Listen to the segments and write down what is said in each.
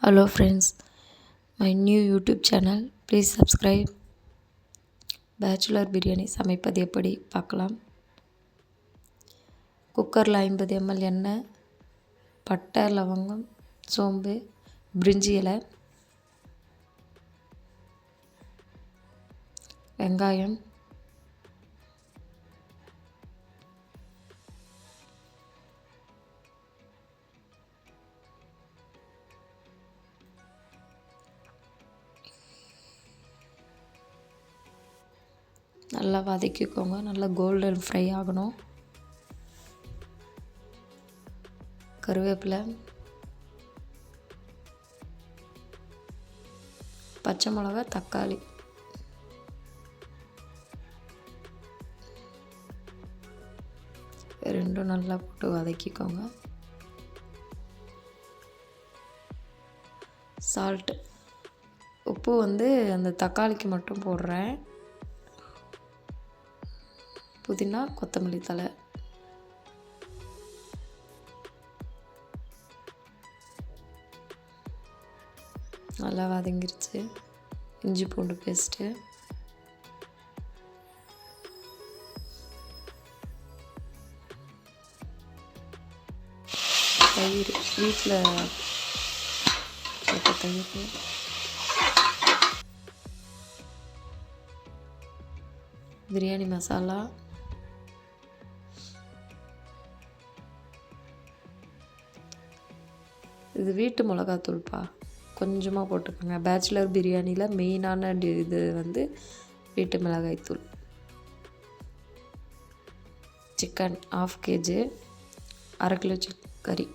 Hello friends, my new YouTube channel. Please subscribe. Bachelor biryani சமைப்பது எப்படி பார்க்கலாம். குக்கரில் 50 ml எண்ணெய், பட்டை, லவங்கம், சோம்பு, பிரிஞ்சி இலை, வெங்காயம், நல்லா வதக்கிக்கோங்க. நல்லா கோல்டன் ஃப்ரை ஆகணும். கருவேப்பிலை, பச்சை மிளகா, தக்காளி, ரெண்டும் நல்லா போட்டு வதக்கிக்கோங்க. சால்ட்டு, உப்பு அந்த தக்காளிக்கு மட்டும் போடுறேன். புதினா, கொத்தமல்லி தழை, நல்லா வதங்கிருச்சு. இஞ்சி பூண்டு பேஸ்ட்டு, தயிர், வீட்டில் தயிர், பிரியாணி மசாலா, இது வீட்டு மிளகாத்தூள்ப்பா, கொஞ்சமாக போட்டுக்கோங்க. பேச்சுலர் பிரியாணியில் மெயினான இது வீட்டு மிளகாய்த்தூள். சிக்கன் 1/2 kg, 1/2 kg கறி.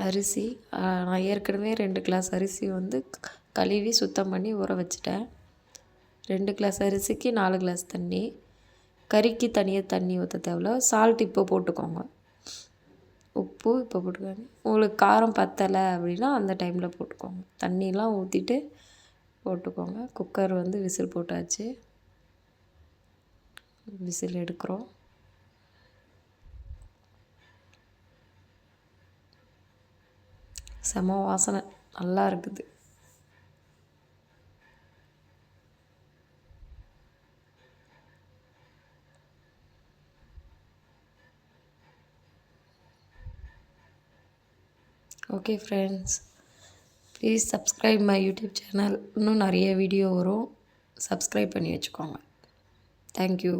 அரிசி, நான் ஏற்கனவே 2 கிளாஸ் அரிசி கழுவி சுத்தம் பண்ணி ஊற வச்சுட்டேன். 2 கிளாஸ் அரிசிக்கு 4 கிளாஸ் தண்ணி. கறிக்கு தனியாக தண்ணி ஊற்ற தேவையில்ல. சால்ட் இப்போ போட்டுக்கோங்க. உப்பு இப்போ போட்டுக்கோங்க. உங்களுக்கு காரம் பத்தலை அப்படின்னா அந்த டைமில் போட்டுக்கோங்க. தண்ணியெலாம் ஊற்றிட்டு போட்டுக்கோங்க. குக்கர் விசில் போட்டாச்சு. விசில் எடுக்கிறோம். செம வாசனை, நல்லா இருக்குது. Okay friends, please subscribe my YouTube channel. இன்னும் நிறைய வீடியோ வரும். சப்ஸ்கிரைப் பண்ணி வச்சுக்கோங்க. தேங்க்யூ.